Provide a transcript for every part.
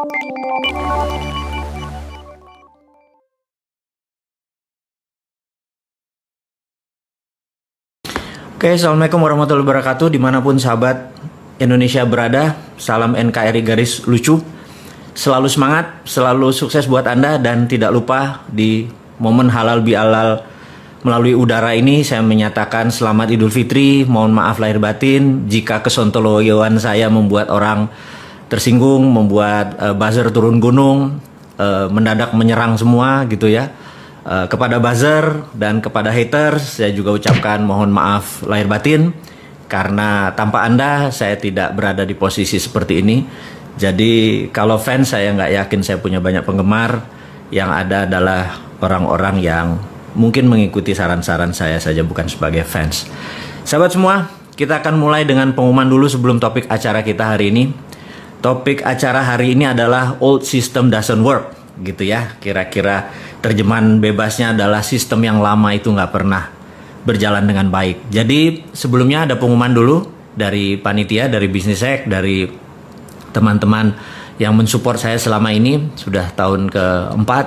Oke, assalamualaikum warahmatullahi wabarakatuh. Dimanapun sahabat Indonesia berada, salam NKRI garis lucu. Selalu semangat, selalu sukses buat Anda, dan tidak lupa di momen halal bihalal melalui udara ini saya menyatakan selamat Idul Fitri. Mohon maaf lahir batin jika kesontoloyoan saya membuat orang tersinggung, membuat buzzer turun gunung, mendadak menyerang semua gitu ya. Kepada buzzer dan kepada haters saya juga ucapkan mohon maaf lahir batin, karena tanpa Anda saya tidak berada di posisi seperti ini. Jadi kalau fans saya nggak yakin saya punya banyak penggemar. Yang ada adalah orang-orang yang mungkin mengikuti saran-saran saya saja, bukan sebagai fans. Sahabat semua, kita akan mulai dengan pengumuman dulu sebelum topik acara kita hari ini. Topik acara hari ini adalah old system doesn't work gitu ya. Kira-kira terjemahan bebasnya adalah sistem yang lama itu nggak pernah berjalan dengan baik. Jadi sebelumnya ada pengumuman dulu dari panitia, dari Business Hack, dari teman-teman yang mensupport saya selama ini. Sudah tahun keempat,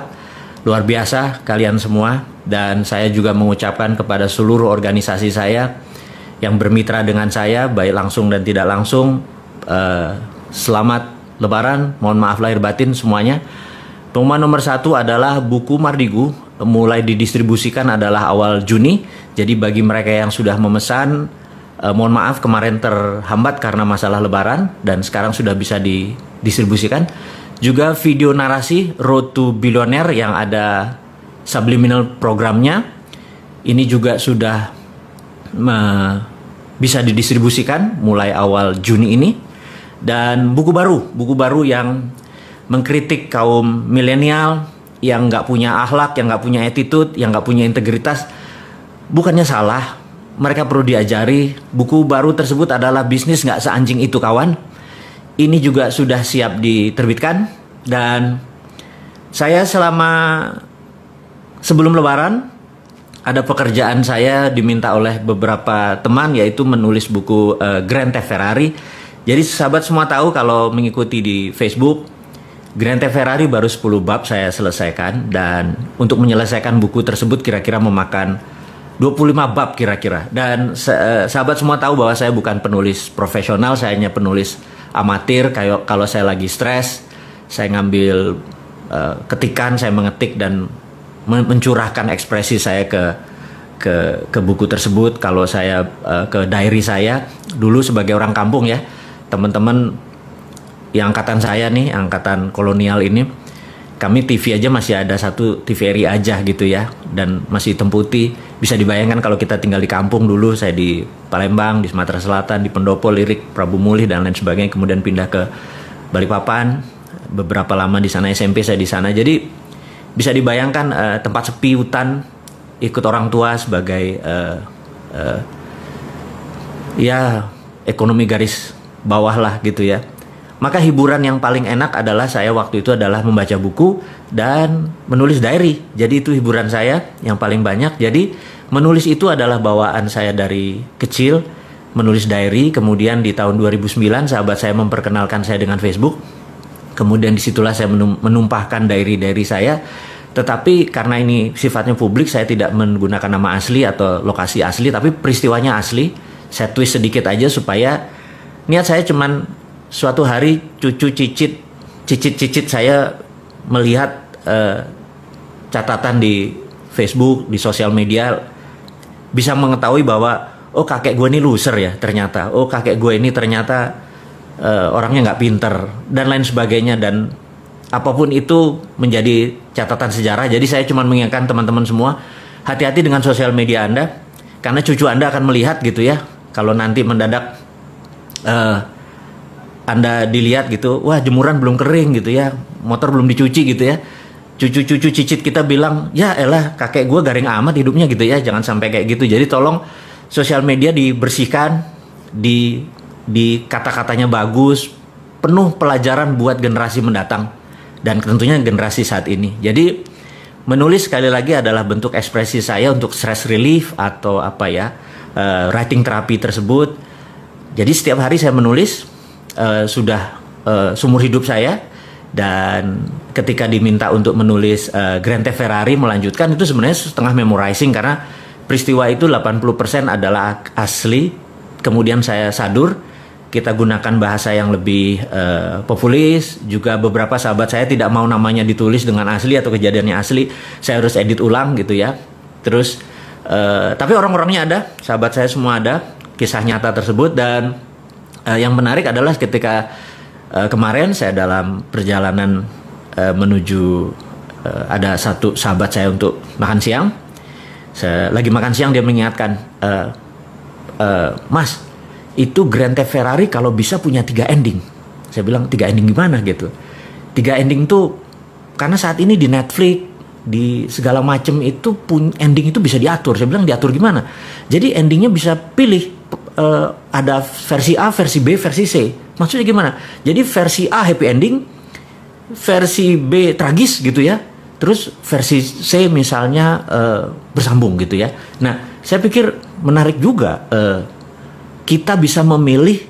luar biasa kalian semua. Dan saya juga mengucapkan kepada seluruh organisasi saya yang bermitra dengan saya, baik langsung dan tidak langsung, selamat Lebaran, mohon maaf lahir batin semuanya. Pengumuman nomor 1 adalah buku Mardigu mulai didistribusikan adalah awal Juni. Jadi bagi mereka yang sudah memesan, mohon maaf kemarin terhambat karena masalah Lebaran, dan sekarang sudah bisa didistribusikan. Juga video narasi Road to Billionaire yang ada subliminal programnya, ini juga sudah bisa didistribusikan mulai awal Juni ini. Dan buku baru yang mengkritik kaum milenial yang nggak punya akhlak, yang nggak punya attitude, yang nggak punya integritas. Bukannya salah, mereka perlu diajari. Buku baru tersebut adalah Bisnis Nggak Seanjing Itu Kawan. Ini juga sudah siap diterbitkan. Dan saya sebelum Lebaran ada pekerjaan saya diminta oleh beberapa teman, yaitu menulis buku Grand Theft Ferrari. Jadi sahabat semua tahu kalau mengikuti di Facebook, Grand Theft Ferrari baru 10 bab saya selesaikan, dan untuk menyelesaikan buku tersebut kira-kira memakan 25 bab kira-kira. Dan sahabat semua tahu bahwa saya bukan penulis profesional, saya hanya penulis amatir. Kalau saya lagi stres, saya ngambil ketikan, saya mengetik dan mencurahkan ekspresi saya ke buku tersebut. Kalau saya ke diary saya dulu sebagai orang kampung ya, teman-teman yang angkatan saya nih, angkatan kolonial ini, kami TV aja masih ada satu TVRI aja gitu ya, dan masih hitam putih. Bisa dibayangkan kalau kita tinggal di kampung dulu. Saya di Palembang, di Sumatera Selatan, di Pendopo, Lirik, Prabu Mulih dan lain sebagainya. Kemudian pindah ke Balikpapan, beberapa lama di sana, SMP saya di sana. Jadi bisa dibayangkan tempat sepi, hutan, ikut orang tua sebagai ya ekonomi garis bawah lah gitu ya. Maka hiburan yang paling enak adalah saya waktu itu adalah membaca buku dan menulis diary. Jadi itu hiburan saya yang paling banyak. Jadi menulis itu adalah bawaan saya dari kecil, menulis diary. Kemudian di tahun 2009 sahabat saya memperkenalkan saya dengan Facebook. Kemudian disitulah saya menumpahkan diary saya. Tetapi karena ini sifatnya publik, saya tidak menggunakan nama asli atau lokasi asli, tapi peristiwanya asli. Saya twist sedikit aja supaya niat saya cuman suatu hari cicit saya melihat catatan di Facebook, di sosial media, bisa mengetahui bahwa oh kakek gue ini loser ya ternyata, oh kakek gue ini ternyata orangnya nggak pinter dan lain sebagainya, dan apapun itu menjadi catatan sejarah. Jadi saya cuma mengingatkan teman-teman semua, hati-hati dengan sosial media Anda, karena cucu Anda akan melihat gitu ya, kalau nanti mendadak Anda dilihat gitu, wah jemuran belum kering gitu ya, motor belum dicuci gitu ya. Cucu-cucu cicit kita bilang, ya elah kakek gue garing amat hidupnya gitu ya. Jangan sampai kayak gitu. Jadi tolong sosial media dibersihkan, di kata-katanya bagus, penuh pelajaran buat generasi mendatang dan tentunya generasi saat ini. Jadi menulis sekali lagi adalah bentuk ekspresi saya untuk stress relief atau apa ya, writing therapy tersebut. Jadi setiap hari saya menulis, sudah seumur hidup saya. Dan ketika diminta untuk menulis Grand Theft Ferrari melanjutkan, itu sebenarnya setengah memorizing karena peristiwa itu 80% adalah asli. Kemudian saya sadur, kita gunakan bahasa yang lebih populis. Juga beberapa sahabat saya tidak mau namanya ditulis dengan asli atau kejadiannya asli, saya harus edit ulang gitu ya. Terus tapi orang-orangnya ada, sahabat saya semua ada, kisah nyata tersebut. Dan yang menarik adalah ketika kemarin saya dalam perjalanan menuju ada satu sahabat saya untuk makan siang. Saya lagi makan siang, dia mengingatkan, Mas, itu Grand Theft Ferrari kalau bisa punya 3 ending. Saya bilang 3 ending gimana gitu. 3 ending tuh karena saat ini di Netflix, di segala macam itu ending itu bisa diatur. Saya bilang diatur gimana? Jadi endingnya bisa pilih, ada versi A, versi B, versi C. Maksudnya gimana? Jadi versi A happy ending, versi B tragis gitu ya. Terus versi C misalnya bersambung gitu ya. Nah, saya pikir menarik juga, kita bisa memilih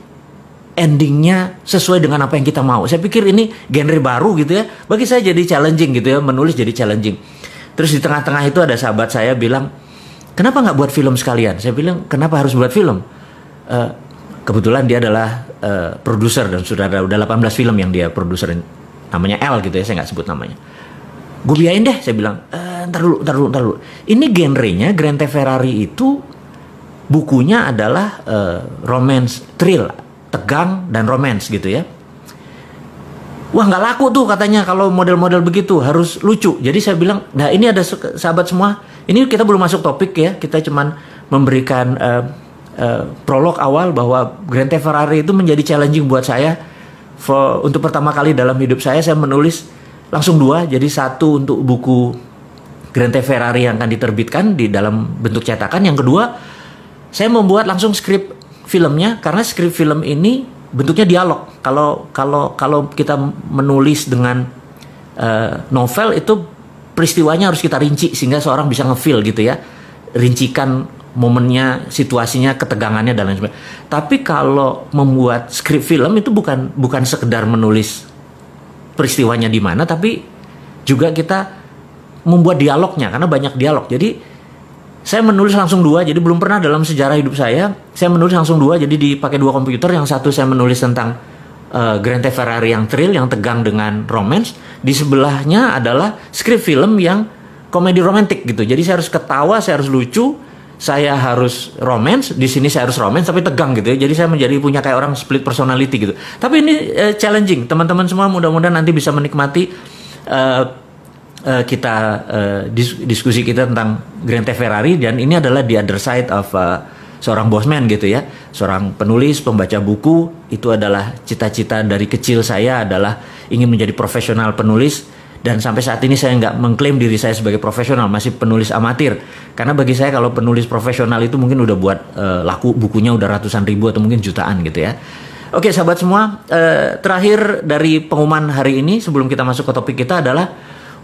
endingnya sesuai dengan apa yang kita mau. Saya pikir ini genre baru gitu ya. Bagi saya jadi challenging gitu ya, menulis jadi challenging. Terus di tengah-tengah itu ada sahabat saya bilang, kenapa nggak buat film sekalian? Saya bilang, kenapa harus buat film? Kebetulan dia adalah produser dan sudah 18 film yang dia produserin. Namanya L gitu ya, saya nggak sebut namanya. Gue biayain deh, saya bilang, ntar dulu. Ini genrenya Grand Theft Ferrari itu, bukunya adalah romance, thrill, tegang dan romance gitu ya. Wah, nggak laku tuh katanya kalau model-model begitu, harus lucu. Jadi saya bilang, nah ini ada sahabat semua, ini kita belum masuk topik ya, kita cuman memberikan prolog awal bahwa Grand Theft Ferrari itu menjadi challenging buat saya. Untuk pertama kali dalam hidup saya menulis langsung 2, jadi 1 untuk buku Grand Theft Ferrari yang akan diterbitkan di dalam bentuk cetakan. Yang kedua, saya membuat langsung skrip filmnya, karena skrip film ini bentuknya dialog. Kalau kita menulis dengan novel itu peristiwanya harus kita rinci sehingga seorang bisa ngefeel gitu ya, rincikan momennya, situasinya, ketegangannya dan lain sebagainya. Tapi kalau membuat skrip film itu bukan sekedar menulis peristiwanya di mana, tapi juga kita membuat dialognya, karena banyak dialog. Jadi saya menulis langsung 2, jadi belum pernah dalam sejarah hidup saya menulis langsung 2, jadi dipakai 2 komputer. Yang satu saya menulis tentang Grand Theft Ferrari yang thrill, yang tegang dengan romance. Di sebelahnya adalah skrip film yang komedi romantik gitu. Jadi saya harus ketawa, saya harus lucu, saya harus romance, di sini saya harus romance tapi tegang gitu ya. Jadi saya menjadi punya kayak orang split personality gitu. Tapi ini challenging. Teman-teman semua mudah-mudahan nanti bisa menikmati kita diskusi kita tentang Grand Theft Ferrari. Dan ini adalah the other side of seorang bosman gitu ya, seorang penulis, pembaca buku. Itu adalah cita-cita dari kecil saya, adalah ingin menjadi profesional penulis. Dan sampai saat ini saya nggak mengklaim diri saya sebagai profesional, masih penulis amatir. Karena bagi saya kalau penulis profesional itu mungkin udah buat laku bukunya udah ratusan ribu atau mungkin jutaan gitu ya. Oke sahabat semua, terakhir dari pengumuman hari ini sebelum kita masuk ke topik kita adalah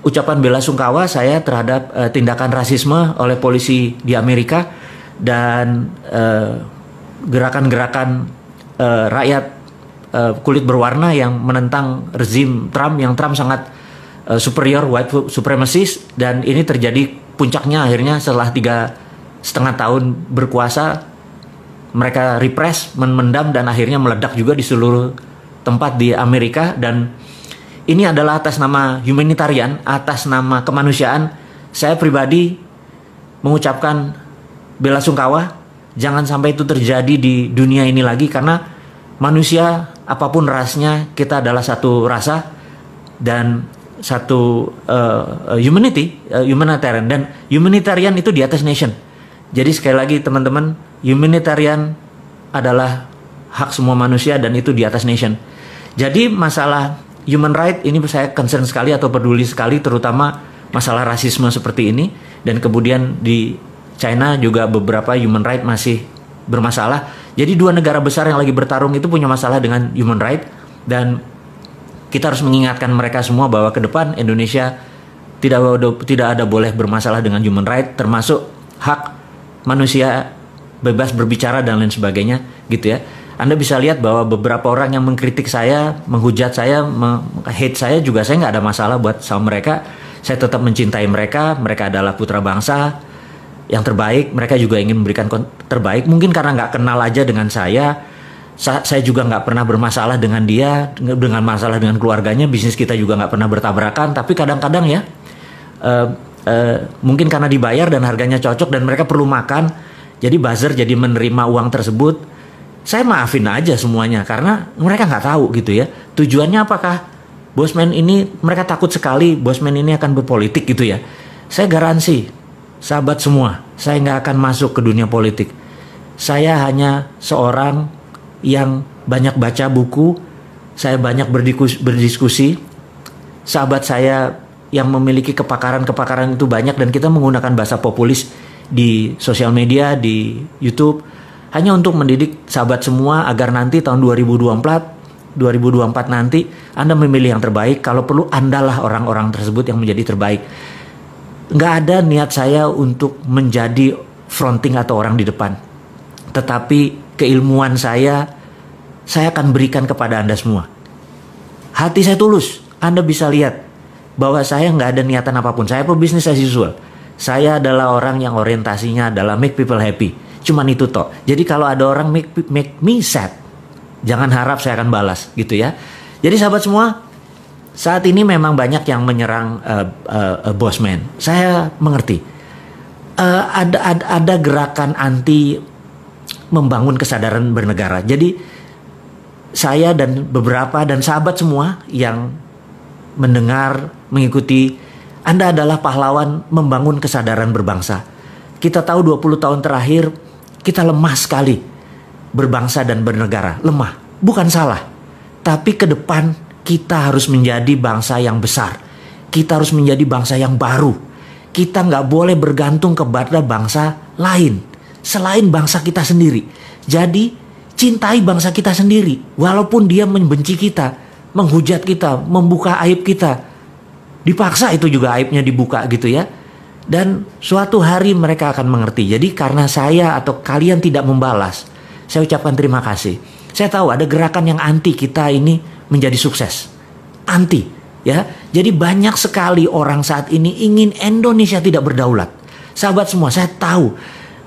ucapan bela sungkawa saya terhadap tindakan rasisme oleh polisi di Amerika dan gerakan-gerakan rakyat kulit berwarna yang menentang rezim Trump, yang Trump sangat superior, white supremacist. Dan ini terjadi puncaknya akhirnya setelah 3,5 tahun berkuasa, mereka repress, memendam, dan akhirnya meledak juga di seluruh tempat di Amerika. Dan ini adalah atas nama humanitarian, atas nama kemanusiaan. Saya pribadi mengucapkan bela sungkawa, jangan sampai itu terjadi di dunia ini lagi, karena manusia apapun rasnya, kita adalah satu rasa dan satu humanitarian. Dan humanitarian itu di atas nation. Jadi sekali lagi teman-teman, humanitarian adalah hak semua manusia dan itu di atas nation. Jadi masalah human right ini saya concern sekali atau peduli sekali, terutama masalah rasisme seperti ini. Dan kemudian di China juga beberapa human right masih bermasalah. Jadi 2 negara besar yang lagi bertarung itu punya masalah dengan human right. Dan kita harus mengingatkan mereka semua bahwa ke depan Indonesia tidak ada boleh bermasalah dengan human right, termasuk hak manusia bebas berbicara dan lain sebagainya gitu ya. Anda bisa lihat bahwa beberapa orang yang mengkritik saya, menghujat saya, hate saya juga saya nggak ada masalah buat sama mereka. Saya tetap mencintai mereka. Mereka adalah putra bangsa yang terbaik. Mereka juga ingin memberikan terbaik. Mungkin karena nggak kenal aja dengan saya juga nggak pernah bermasalah dengan dia, dengan masalah dengan keluarganya. Bisnis kita juga nggak pernah bertabrakan. Tapi kadang-kadang ya, mungkin karena dibayar dan harganya cocok dan mereka perlu makan, jadi buzzer jadi menerima uang tersebut. Saya maafin aja semuanya karena mereka nggak tahu gitu ya. Tujuannya apakah Bosman ini, mereka takut sekali Bosman ini akan berpolitik gitu ya. Saya garansi, sahabat semua, saya nggak akan masuk ke dunia politik. Saya hanya seorang yang banyak baca buku, saya banyak berdiskusi. Sahabat saya yang memiliki kepakaran itu banyak dan kita menggunakan bahasa populis di sosial media, di YouTube, hanya untuk mendidik sahabat semua agar nanti tahun 2024 nanti Anda memilih yang terbaik. Kalau perlu Andalah orang-orang tersebut yang menjadi terbaik. Nggak ada niat saya untuk menjadi fronting atau orang di depan. Tetapi keilmuan saya akan berikan kepada Anda semua. Hati saya tulus. Anda bisa lihat bahwa saya nggak ada niatan apapun. Saya pebisnis as usual. Saya adalah orang yang orientasinya adalah make people happy. Cuman itu toh. Jadi kalau ada orang make me sad, jangan harap saya akan balas gitu ya. Jadi sahabat semua, saat ini memang banyak yang menyerang Bosman. Saya mengerti. Ada gerakan anti membangun kesadaran bernegara. Jadi saya dan beberapa dan sahabat semua yang mendengar, mengikuti, Anda adalah pahlawan membangun kesadaran berbangsa. Kita tahu 20 tahun terakhir kita lemah sekali berbangsa dan bernegara. Lemah, bukan salah. Tapi ke depan kita harus menjadi bangsa yang besar. Kita harus menjadi bangsa yang baru. Kita nggak boleh bergantung kepada bangsa lain selain bangsa kita sendiri. Jadi cintai bangsa kita sendiri. Walaupun dia membenci kita, menghujat kita, membuka aib kita. Dipaksa itu juga aibnya dibuka gitu ya. Dan suatu hari mereka akan mengerti. Jadi karena saya atau kalian tidak membalas, saya ucapkan terima kasih. Saya tahu ada gerakan yang anti kita ini menjadi sukses. Anti ya. Jadi banyak sekali orang saat ini ingin Indonesia tidak berdaulat. Sahabat semua, saya tahu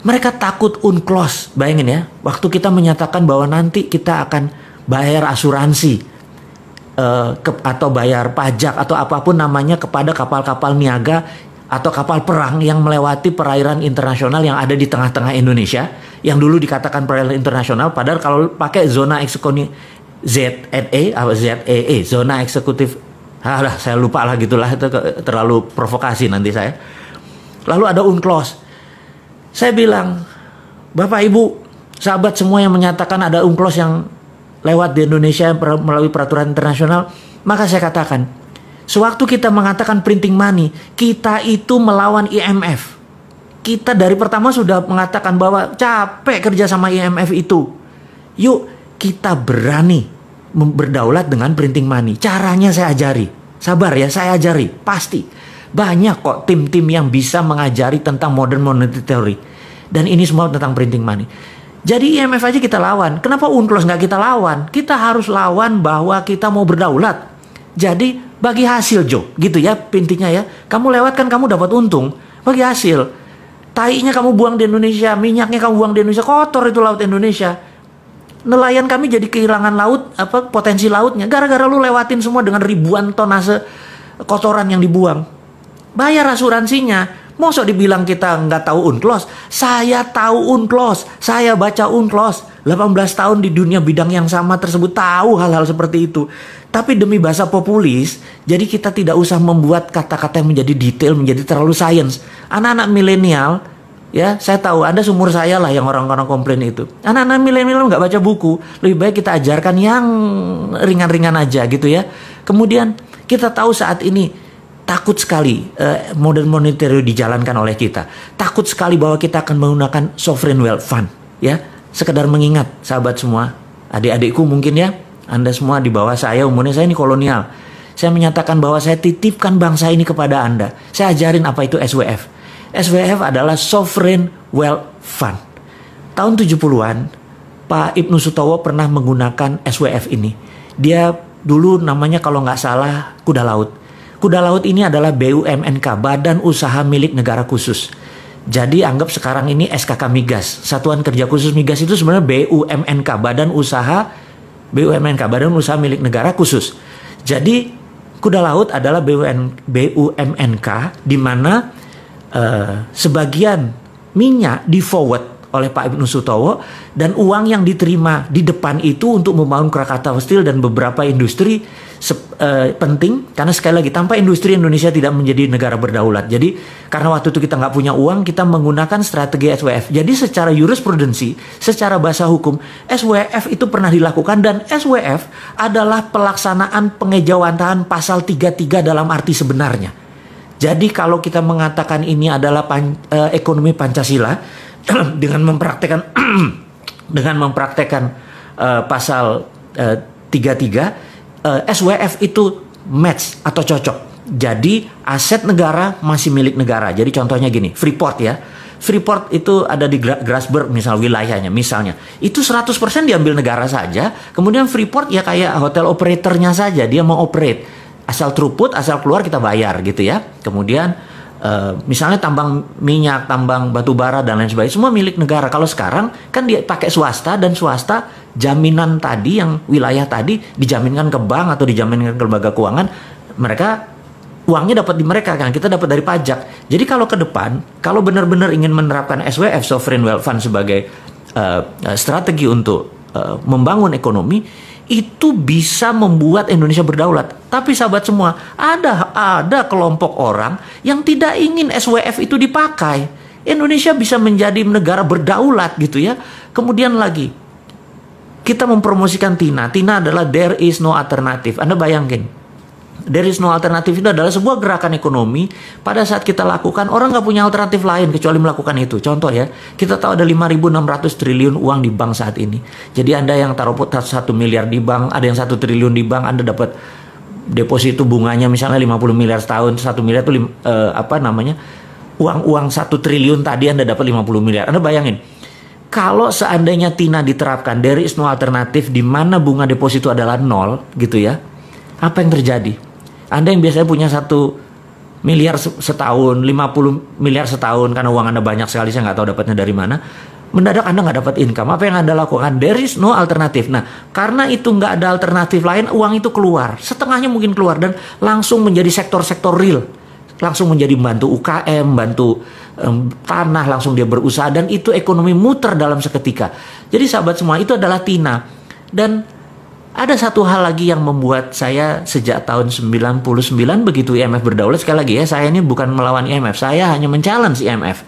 mereka takut UNCLOS. Bayangin ya, waktu kita menyatakan bahwa nanti kita akan bayar asuransi atau bayar pajak atau apapun namanya kepada kapal-kapal niaga atau kapal perang yang melewati perairan internasional yang ada di tengah-tengah Indonesia, yang dulu dikatakan perairan internasional, padahal kalau pakai zona eksekutif ZEE, zona eksekutif, saya lupa lah gitulah, itu terlalu provokasi nanti saya. Lalu ada UNCLOS. Saya bilang, Bapak Ibu, sahabat semua yang menyatakan ada UNCLOS yang lewat di Indonesia melalui peraturan internasional, maka saya katakan, sewaktu kita mengatakan printing money, kita itu melawan IMF. Kita dari pertama sudah mengatakan bahwa capek kerja sama IMF itu. Yuk kita berani berdaulat dengan printing money. Caranya saya ajari. Sabar ya, saya ajari. Pasti. Banyak kok tim-tim yang bisa mengajari tentang modern monetary theory. Dan ini semua tentang printing money. Jadi IMF aja kita lawan. Kenapa UNCLOS nggak kita lawan? Kita harus lawan bahwa kita mau berdaulat. Jadi bagi hasil Jo, gitu ya intinya ya. Kamu lewat kan kamu dapat untung, bagi hasil. Tainya kamu buang di Indonesia, minyaknya kamu buang di Indonesia, kotor itu laut Indonesia. Nelayan kami jadi kehilangan laut, potensi lautnya gara-gara lu lewatin semua dengan ribuan tonase kotoran yang dibuang. Bayar asuransinya. Mosok dibilang kita nggak tahu UNCLOS? Saya tahu UNCLOS, saya baca UNCLOS. 18 tahun di dunia bidang yang sama tersebut, tahu hal-hal seperti itu. Tapi demi bahasa populis, jadi kita tidak usah membuat kata-kata yang menjadi detail, menjadi terlalu sains. Anak-anak milenial, ya saya tahu Anda seumur saya lah yang orang-orang komplain itu. Anak-anak milenial nggak baca buku, lebih baik kita ajarkan yang ringan-ringan aja gitu ya. Kemudian kita tahu saat ini takut sekali modern monetary dijalankan oleh kita. Takut sekali bahwa kita akan menggunakan sovereign wealth fund. Ya, sekedar mengingat sahabat semua, adik-adikku mungkin ya, Anda semua di bawah saya, umurnya saya ini kolonial. Saya menyatakan bahwa saya titipkan bangsa ini kepada Anda. Saya ajarin apa itu SWF. SWF adalah sovereign wealth fund. Tahun 70-an Pak Ibnu Sutowo pernah menggunakan SWF ini. Dia dulu namanya kalau nggak salah Kuda Laut. Kuda Laut ini adalah BUMNK, Badan Usaha Milik Negara Khusus. Jadi anggap sekarang ini SKK Migas, Satuan Kerja Khusus Migas itu sebenarnya BUMNK, Badan Usaha Milik Negara Khusus. Jadi Kuda Laut adalah BUMNK di mana sebagian minyak di forward oleh Pak Ibnu Sutowo, dan uang yang diterima di depan itu untuk membangun Krakatau Steel dan beberapa industri penting, karena sekali lagi tanpa industri Indonesia tidak menjadi negara berdaulat. Jadi karena waktu itu kita nggak punya uang, kita menggunakan strategi SWF. Jadi secara jurisprudensi, secara bahasa hukum, SWF itu pernah dilakukan, dan SWF adalah pelaksanaan pengejawantahan pasal 33 dalam arti sebenarnya. Jadi kalau kita mengatakan ini adalah ekonomi Pancasila dengan mempraktekkan pasal 33, SWF itu match atau cocok. Jadi aset negara masih milik negara. Jadi contohnya gini, Freeport ya. Freeport itu ada di Grasberg misal wilayahnya, misalnya. Itu 100% diambil negara saja. Kemudian Freeport ya kayak hotel operatornya saja, dia mau operate. Asal throughput, asal keluar kita bayar gitu ya. Kemudian misalnya tambang minyak, tambang batu bara dan lain sebagainya, semua milik negara. Kalau sekarang kan dia pakai swasta, dan swasta jaminan tadi yang wilayah tadi dijaminkan ke bank atau dijaminkan ke lembaga keuangan, mereka uangnya dapat di mereka kan, kita dapat dari pajak. Jadi kalau ke depan, kalau benar-benar ingin menerapkan SWF, Sovereign Wealth Fund, sebagai strategi untuk membangun ekonomi, itu bisa membuat Indonesia berdaulat. Tapi sahabat semua, ada kelompok orang yang tidak ingin SWF itu dipakai. Indonesia bisa menjadi negara berdaulat gitu ya. Kemudian lagi, kita mempromosikan TINA. TINA adalah there is no alternative. Anda bayangin, there is no alternative itu adalah sebuah gerakan ekonomi. Pada saat kita lakukan, orang nggak punya alternatif lain kecuali melakukan itu. Contoh ya, kita tahu ada 5.600 triliun uang di bank saat ini. Jadi Anda yang taruh 1 miliar di bank, ada yang 1 triliun di bank, Anda dapat deposito bunganya misalnya 50 miliar setahun. 1 miliar itu uang 1 triliun tadi Anda dapat 50 miliar. Anda bayangin, kalau seandainya TINA diterapkan, there is no alternative, di mana bunga deposito adalah 0 gitu ya, apa yang terjadi? Anda yang biasanya punya 1 miliar setahun, 50 miliar setahun, karena uang Anda banyak sekali, saya nggak tahu dapatnya dari mana, mendadak Anda nggak dapat income. Apa yang Anda lakukan? There is no alternative. Nah, karena itu nggak ada alternatif lain, uang itu keluar. Setengahnya mungkin keluar, dan langsung menjadi sektor-sektor real. Langsung menjadi bantu UKM, bantu tanah, langsung dia berusaha, dan itu ekonomi muter dalam seketika. Jadi sahabat semua, itu adalah TINA. Dan ada satu hal lagi yang membuat saya sejak tahun 99 begitu IMF berdaulat, sekali lagi ya, saya ini bukan melawan IMF, saya hanya men-challenge IMF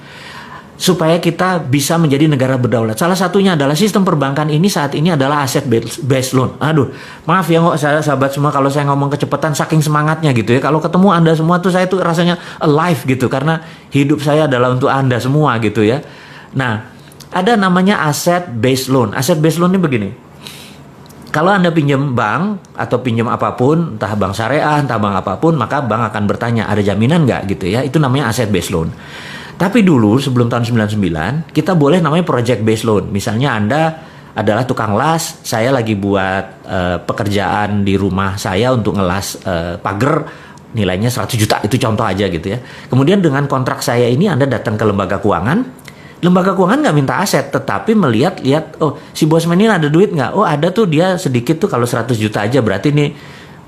supaya kita bisa menjadi negara berdaulat. Salah satunya adalah sistem perbankan ini saat ini adalah aset based loan. Aduh, maaf ya saya sahabat semua kalau saya ngomong kecepatan saking semangatnya gitu ya. Kalau ketemu Anda semua tuh saya tuh rasanya alive gitu, karena hidup saya adalah untuk Anda semua gitu ya. Nah, ada namanya aset based loan. Aset based loan ini begini. Kalau Anda pinjam bank atau pinjam apapun, entah bank syariah, entah bank apapun, maka bank akan bertanya, ada jaminan nggak gitu ya. Itu namanya aset based loan. Tapi dulu sebelum tahun 99, kita boleh namanya project based loan. Misalnya Anda adalah tukang las, saya lagi buat pekerjaan di rumah saya untuk ngelas pagar, nilainya 100 juta, itu contoh aja gitu ya. Kemudian dengan kontrak saya ini Anda datang ke lembaga keuangan. Lembaga keuangan nggak minta aset, tetapi melihat, oh si bosman ini ada duit nggak? Oh ada tuh, dia sedikit tuh, kalau 100 juta aja berarti ini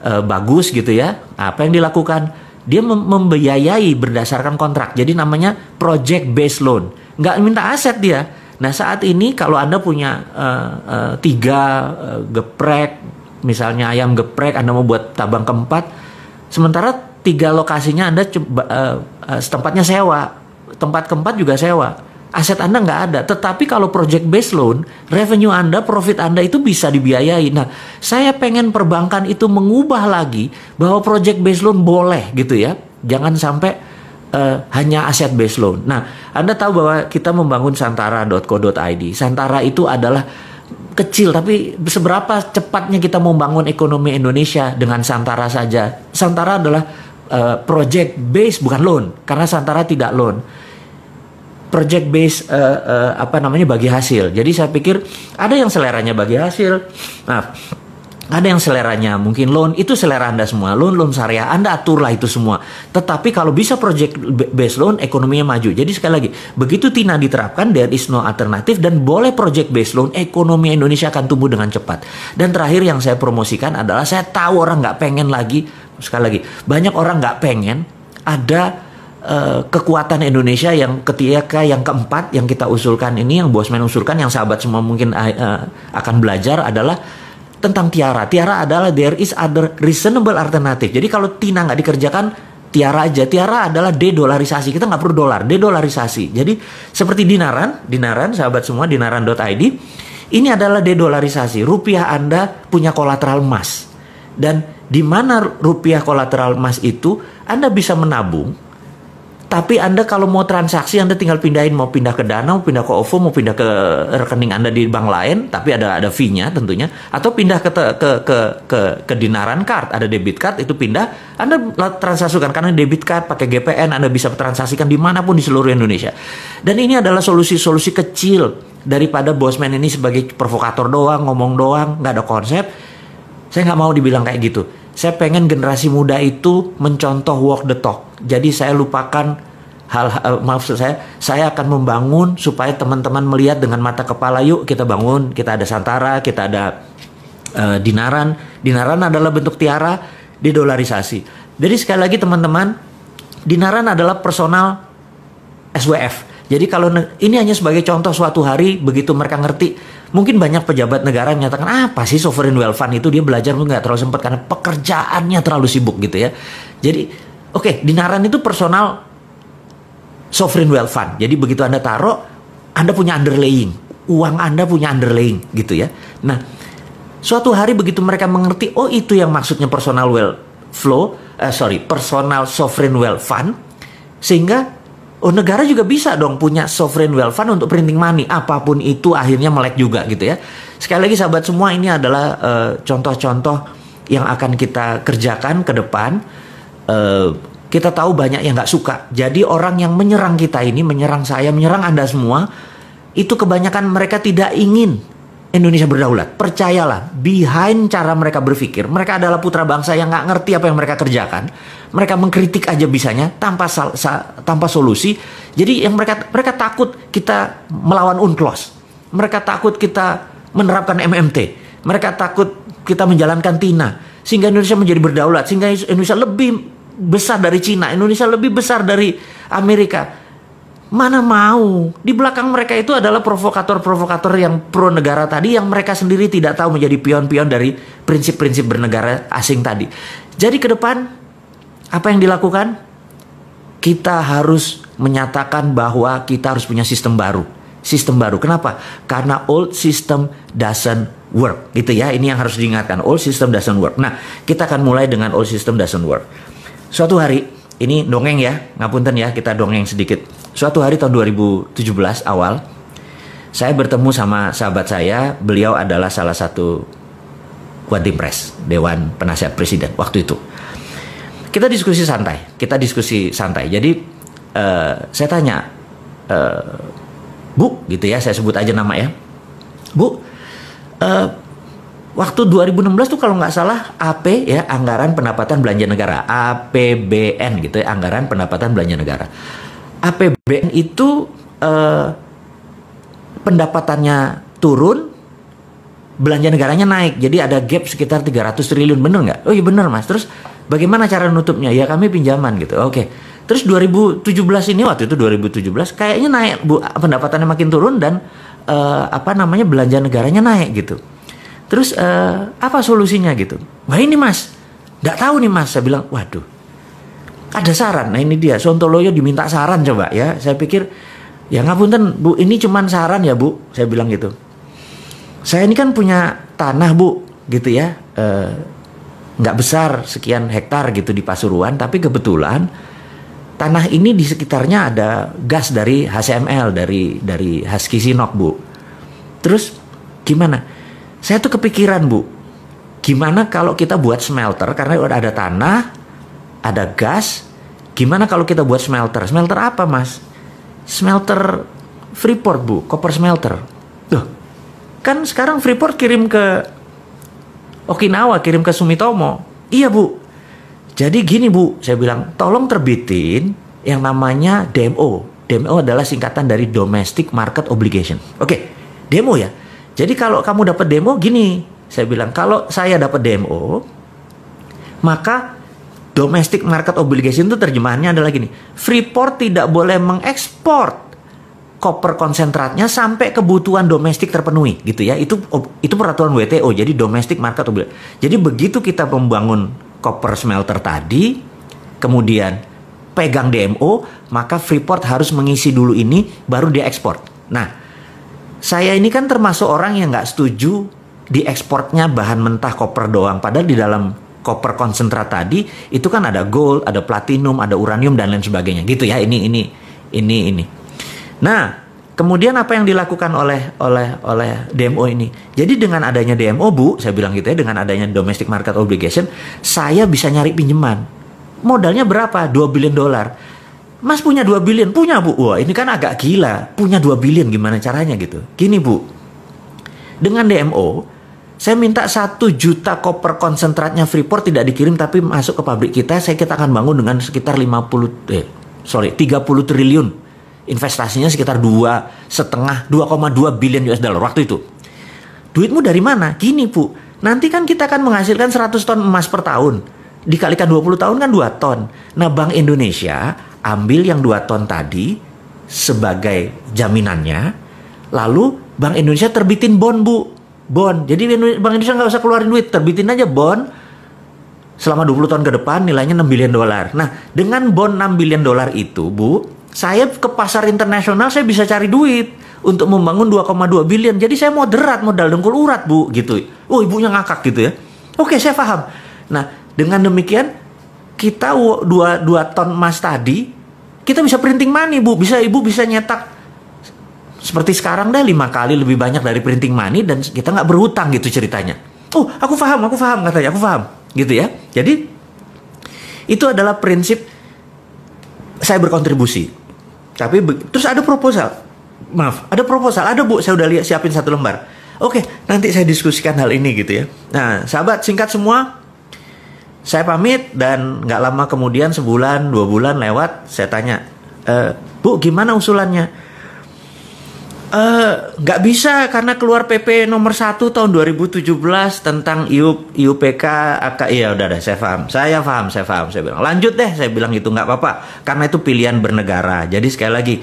bagus gitu ya. Apa yang dilakukan? Dia membiayai berdasarkan kontrak. Jadi namanya project based loan. Nggak minta aset dia. Nah saat ini kalau Anda punya 3 geprek, misalnya ayam geprek, Anda mau buat tabang keempat, sementara 3 lokasinya Anda tempatnya sewa, tempat keempat juga sewa. Aset Anda nggak ada. Tetapi kalau project based loan, revenue Anda, profit Anda itu bisa dibiayai. Nah, saya pengen perbankan itu mengubah lagi bahwa project based loan boleh gitu ya. Jangan sampai hanya aset based loan. Nah, Anda tahu bahwa kita membangun santara.co.id. Santara itu adalah kecil, tapi seberapa cepatnya kita membangun ekonomi Indonesia dengan Santara saja. Santara adalah project based, bukan loan, karena Santara tidak loan. project based bagi hasil. Jadi saya pikir ada yang seleranya bagi hasil. Nah, ada yang seleranya mungkin loan, itu selera Anda semua. Loan syariah, Anda aturlah itu semua. Tetapi kalau bisa project based loan, ekonominya maju. Jadi sekali lagi, begitu TINA diterapkan, there is no alternative, dan boleh project based loan, ekonomi Indonesia akan tumbuh dengan cepat. Dan terakhir yang saya promosikan adalah, saya tahu orang nggak pengen lagi, sekali lagi, banyak orang nggak pengen ada kekuatan Indonesia yang ketika yang keempat yang kita usulkan ini, yang Bosman usulkan, yang sahabat semua mungkin akan belajar adalah tentang tiara. Tiara adalah there is other reasonable alternative. Jadi kalau TINA nggak dikerjakan, tiara aja. Tiara adalah de-dolarisasi. Kita nggak perlu dolar, de-dolarisasi. Jadi seperti dinaran sahabat semua, dinaran.id, ini adalah de-dolarisasi. Rupiah Anda punya kolateral emas. Dan di mana rupiah kolateral emas itu, Anda bisa menabung. Tapi Anda kalau mau transaksi, Anda tinggal pindahin, mau pindah ke Dana, mau pindah ke OVO, mau pindah ke rekening Anda di bank lain, tapi ada fee-nya tentunya, atau pindah ke Dinaran Card, ada debit card, itu pindah, Anda transaksikan karena debit card pakai GPN, Anda bisa transaksikan dimanapun di seluruh Indonesia. Dan ini adalah solusi-solusi kecil daripada Bosman ini sebagai provokator doang, ngomong doang, nggak ada konsep. Saya nggak mau dibilang kayak gitu. Saya pengen generasi muda itu mencontoh walk the talk. Jadi saya lupakan maksud saya akan membangun supaya teman-teman melihat dengan mata kepala, yuk kita bangun, kita ada Santara, kita ada Dinaran. Dinaran adalah bentuk tiara, didolarisasi. Jadi sekali lagi teman-teman, Dinaran adalah personal SWF. Jadi kalau ini hanya sebagai contoh, suatu hari begitu mereka ngerti, mungkin banyak pejabat negara yang menyatakan, apa sih sovereign wealth fund itu, dia belajar nggak terlalu sempat karena pekerjaannya terlalu sibuk gitu ya. Jadi oke, Dinaran itu personal sovereign wealth fund. Jadi begitu Anda taruh, Anda punya underlying, uang Anda punya underlying gitu ya. Nah, suatu hari begitu mereka mengerti, oh itu yang maksudnya personal personal sovereign wealth fund, sehingga negara juga bisa dong punya sovereign wealth fund untuk printing money, apapun itu akhirnya melek juga gitu ya. Sekali lagi sahabat semua, ini adalah contoh-contoh yang akan kita kerjakan ke depan. Kita tahu banyak yang nggak suka. Jadi orang yang menyerang kita ini, menyerang saya, menyerang Anda semua, itu kebanyakan mereka tidak ingin Indonesia berdaulat. Percayalah, behind cara mereka berpikir, mereka adalah putra bangsa yang nggak ngerti apa yang mereka kerjakan. Mereka mengkritik aja bisanya tanpa solusi. Jadi yang mereka takut kita melawan UNCLOS. Mereka takut kita menerapkan MMT. Mereka takut kita menjalankan TINA sehingga Indonesia menjadi berdaulat, sehingga Indonesia lebih besar dari Cina, Indonesia lebih besar dari Amerika. Mana mau? Di belakang mereka itu adalah provokator-provokator yang pro negara tadi, yang mereka sendiri tidak tahu menjadi pion-pion dari prinsip-prinsip bernegara asing tadi. Jadi ke depan apa yang dilakukan? Kita harus menyatakan bahwa kita harus punya sistem baru. Sistem baru. Kenapa? Karena old system doesn't work. Gitu ya. Ini yang harus diingatkan. Old system doesn't work. Nah, kita akan mulai dengan old system doesn't work. Suatu hari, ini dongeng ya, ngapunten ya, kita dongeng sedikit. Suatu hari tahun 2017 awal, saya bertemu sama sahabat saya. Beliau adalah salah satu Waddimpres, Dewan Penasihat Presiden waktu itu. Kita diskusi santai. Jadi saya tanya, Bu, gitu ya, saya sebut aja nama ya. Bu, waktu 2016 tuh kalau nggak salah AP ya, Anggaran Pendapatan Belanja Negara, APBN gitu ya, Anggaran Pendapatan Belanja Negara. APBN itu pendapatannya turun, belanja negaranya naik. Jadi ada gap sekitar 300 triliun, bener nggak? Oh iya bener Mas. Terus bagaimana cara nutupnya? Ya kami pinjaman gitu. Oke. Terus 2017 ini, waktu itu 2017 kayaknya naik Bu, pendapatannya makin turun dan belanja negaranya naik gitu. Terus apa solusinya gitu? Wah ini Mas, nggak tahu nih Mas. Saya bilang, waduh, ada saran. Nah ini dia, Sontoloyo diminta saran coba ya. Saya pikir, ya ngapunten Bu, ini cuman saran ya Bu. Saya bilang gitu. Saya ini kan punya tanah Bu, gitu ya. Nggak besar, sekian hektar gitu di Pasuruan. Tapi kebetulan tanah ini di sekitarnya ada gas dari HCML, dari Husky Sinok Bu. Terus gimana? Saya tuh kepikiran Bu, gimana kalau kita buat smelter, karena ada tanah, ada gas, gimana kalau kita buat smelter? Smelter apa Mas? smelter Freeport, Bu, copper smelter. Duh, kan sekarang Freeport kirim ke Okinawa, kirim ke Sumitomo. Iya, Bu. Jadi gini, Bu, saya bilang, tolong terbitin yang namanya DMO. DMO adalah singkatan dari Domestic Market Obligation. Oke, demo ya. Jadi kalau kamu dapat demo, gini, saya bilang, kalau saya dapat DMO, maka Domestic Market Obligation itu terjemahannya adalah gini, Freeport tidak boleh mengekspor koper konsentratnya sampai kebutuhan domestik terpenuhi, gitu ya. Itu peraturan WTO, jadi Domestic Market Obligation. Jadi begitu kita membangun koper smelter tadi, kemudian pegang DMO, maka Freeport harus mengisi dulu ini, baru dia ekspor. Nah, saya ini kan termasuk orang yang nggak setuju diekspornya bahan mentah koper doang, padahal di dalam koper konsentrat tadi itu kan ada gold, ada platinum, ada uranium dan lain sebagainya, gitu ya. Ini. Nah, kemudian apa yang dilakukan oleh DMO ini? Jadi dengan adanya DMO, Bu, saya bilang gitu ya, dengan adanya Domestic Market Obligation, saya bisa nyari pinjaman. Modalnya berapa? $2 billion. Mas punya 2 billion? Punya, Bu. Wah, ini kan agak gila. Punya 2 billion gimana caranya gitu? Gini, Bu. Dengan DMO, saya minta 1 juta koper konsentratnya Freeport tidak dikirim tapi masuk ke pabrik kita akan bangun dengan sekitar 30 triliun. Investasinya sekitar 2,2 billion US dollar waktu itu. Duitmu dari mana? Gini, Bu. Nanti kan kita akan menghasilkan 100 ton emas per tahun. Dikalikan 20 tahun kan 2 ton. Nah, Bank Indonesia ambil yang 2 ton tadi sebagai jaminannya. Lalu Bank Indonesia terbitin bond, Bu. Bond. Jadi Bank Indonesia nggak usah keluarin duit. Terbitin aja bond. Selama 20 tahun ke depan nilainya $6 billion. Nah, dengan bond $6 billion itu, Bu, saya ke pasar internasional saya bisa cari duit untuk membangun 2,2 billion. Jadi saya moderat, modal dengkul urat, Bu, gitu. Oh, ibunya ngakak gitu ya. Oke, saya paham. Nah, dengan demikian kita 2 ton emas tadi kita bisa printing money, Bu. Ibu bisa nyetak seperti sekarang deh 5 kali lebih banyak dari printing money dan kita nggak berhutang gitu ceritanya. Oh, aku paham katanya, aku paham gitu ya. Jadi itu adalah prinsip saya berkontribusi. Tapi terus ada proposal. Maaf, ada proposal. Ada, Bu, saya udah lihat siapin 1 lembar. Oke, nanti saya diskusikan hal ini gitu ya. Nah, sahabat, singkat semua, saya pamit dan nggak lama kemudian 1 bulan, 2 bulan lewat, saya tanya, Bu, gimana usulannya? Nggak bisa karena keluar PP nomor 1 tahun 2017 tentang IUPK ya udah deh, saya paham. Saya bilang lanjut deh, saya bilang gitu, nggak apa-apa karena itu pilihan bernegara. Jadi sekali lagi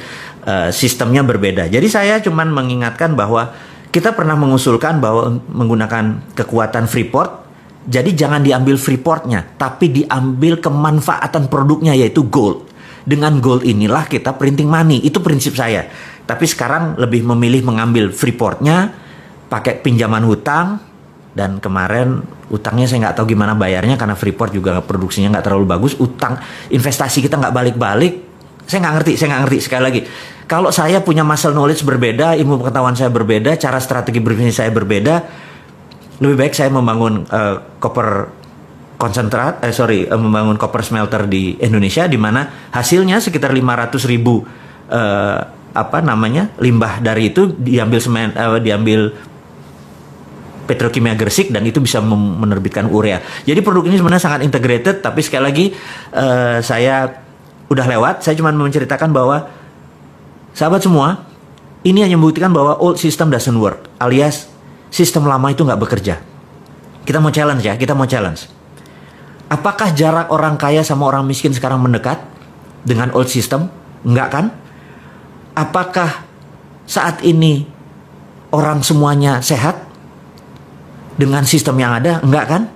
sistemnya berbeda. Jadi saya cuman mengingatkan bahwa kita pernah mengusulkan bahwa menggunakan kekuatan Freeport. Jadi jangan diambil Freeportnya, tapi diambil kemanfaatan produknya yaitu gold. Dengan gold inilah kita printing money. Itu prinsip saya. Tapi sekarang lebih memilih mengambil Freeportnya, pakai pinjaman hutang, dan kemarin utangnya saya nggak tahu gimana bayarnya karena Freeport juga produksinya nggak terlalu bagus. Utang investasi kita nggak balik-balik. Saya nggak ngerti. Sekali lagi, kalau saya punya muscle knowledge berbeda, ilmu pengetahuan saya berbeda, cara strategi berbisnis saya berbeda, lebih baik saya membangun membangun copper smelter di Indonesia, di mana hasilnya sekitar 500.000 limbah dari itu diambil petrokimia Gresik dan itu bisa menerbitkan urea. Jadi produk ini sebenarnya sangat integrated, tapi sekali lagi saya udah lewat. Saya cuma menceritakan bahwa sahabat semua, ini hanya membuktikan bahwa old system doesn't work, alias sistem lama itu nggak bekerja. Kita mau challenge. Apakah jarak orang kaya sama orang miskin sekarang mendekat dengan old system? Enggak kan? Apakah saat ini orang semuanya sehat dengan sistem yang ada? Enggak kan?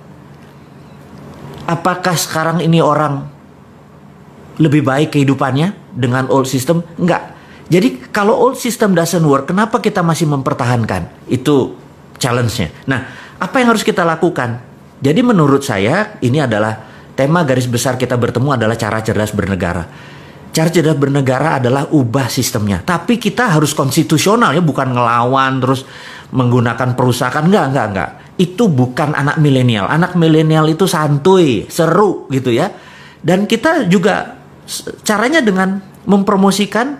Apakah sekarang ini orang lebih baik kehidupannya dengan old system? Enggak. Jadi kalau old system doesn't work, kenapa kita masih mempertahankan? Itu challenge-nya. Nah, apa yang harus kita lakukan? Jadi menurut saya ini adalah tema garis besar kita bertemu adalah cara cerdas bernegara. Cara cerdas bernegara adalah ubah sistemnya. Tapi kita harus konstitusional ya, bukan ngelawan terus menggunakan perusahaan. Enggak. Itu bukan anak milenial. Anak milenial itu santuy, seru gitu ya. Dan kita juga caranya dengan mempromosikan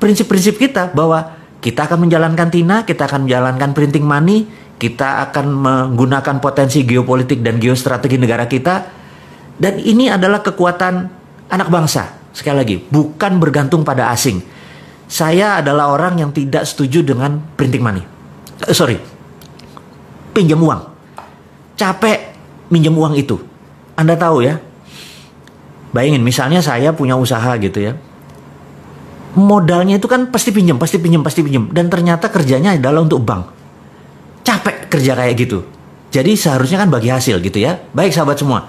prinsip-prinsip kita bahwa kita akan menjalankan TINA, kita akan menjalankan printing money, kita akan menggunakan potensi geopolitik dan geostrategi negara kita. Dan ini adalah kekuatan anak bangsa. Sekali lagi, bukan bergantung pada asing. Saya adalah orang yang tidak setuju dengan printing money. Pinjam uang. Capek minjem uang itu. Anda tahu ya. Bayangin, misalnya saya punya usaha gitu ya. Modalnya itu kan pasti pinjam. Dan ternyata kerjanya adalah untuk bank. Capek kerja kayak gitu. Jadi seharusnya kan bagi hasil gitu ya. Baik sahabat semua.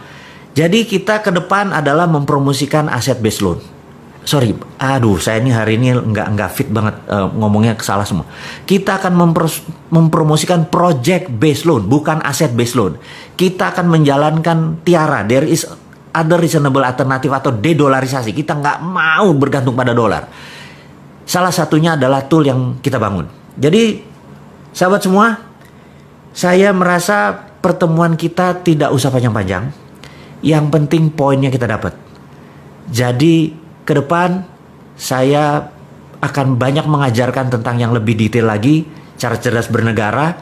Jadi kita ke depan adalah mempromosikan aset based loan. Saya ini hari ini nggak fit banget ngomongnya salah semua. Kita akan mempromosikan project based loan, bukan aset based loan. Kita akan menjalankan TIARA, there is other reasonable alternative atau dedolarisasi. Kita nggak mau bergantung pada dolar. Salah satunya adalah tool yang kita bangun. Jadi sahabat semua, saya merasa pertemuan kita tidak usah panjang-panjang. Yang penting poinnya kita dapat. Jadi ke depan saya akan banyak mengajarkan tentang yang lebih detail lagi, cara cerdas bernegara.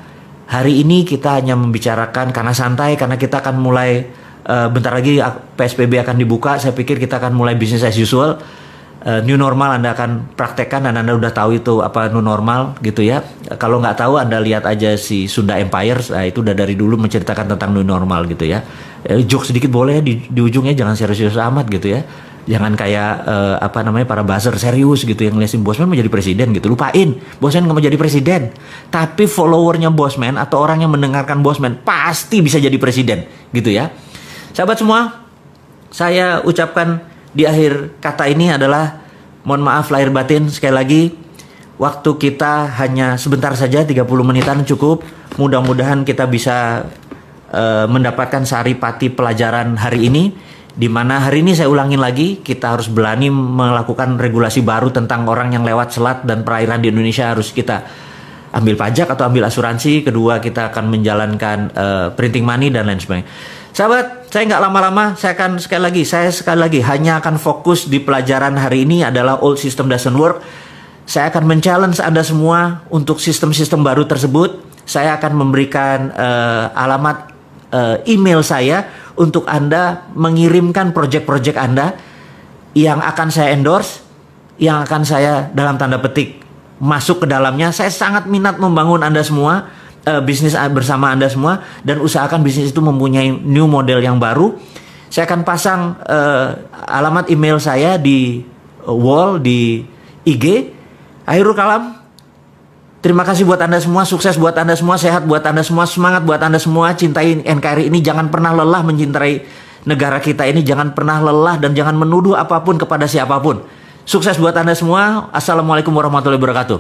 Hari ini kita hanya membicarakan karena santai, karena kita akan mulai bentar lagi PSBB akan dibuka. Saya pikir kita akan mulai business as usual. New normal Anda akan praktekkan dan Anda udah tahu itu apa new normal gitu ya. Kalau nggak tahu Anda lihat aja si Sunda Empire, itu udah dari dulu menceritakan tentang new normal gitu ya. Joke sedikit boleh di ujungnya, jangan serius-serius amat gitu ya. Jangan kayak para buzzer serius gitu yang ngeliatin Bosman mau jadi presiden gitu. Lupain, Bosman nggak mau jadi presiden. Tapi followernya Bosman atau orang yang mendengarkan Bosman pasti bisa jadi presiden gitu ya. Sahabat semua, saya ucapkan di akhir kata ini adalah mohon maaf lahir batin sekali lagi. Waktu kita hanya sebentar saja, 30 menitan cukup. Mudah-mudahan kita bisa mendapatkan saripati pelajaran hari ini. Di mana hari ini saya ulangin lagi, kita harus berani melakukan regulasi baru tentang orang yang lewat selat dan perairan di Indonesia. Harus kita ambil pajak atau ambil asuransi. Kedua, kita akan menjalankan printing money dan lain sebagainya. Sahabat, saya nggak lama-lama, saya sekali lagi hanya akan fokus di pelajaran hari ini adalah old system doesn't work. Saya akan men-challenge Anda semua untuk sistem-sistem baru tersebut. Saya akan memberikan alamat email saya untuk Anda mengirimkan project-project Anda yang akan saya endorse, yang akan saya dalam tanda petik masuk ke dalamnya. Saya sangat minat membangun Anda semua, bisnis bersama Anda semua, dan usahakan bisnis itu mempunyai new model yang baru. Saya akan pasang alamat email saya di wall di IG. Akhirul kalam. Terima kasih buat Anda semua, sukses buat Anda semua, sehat buat Anda semua, semangat buat Anda semua, cintai NKRI ini, jangan pernah lelah mencintai negara kita ini, jangan pernah lelah dan jangan menuduh apapun kepada siapapun. Sukses buat Anda semua. Assalamualaikum warahmatullahi wabarakatuh.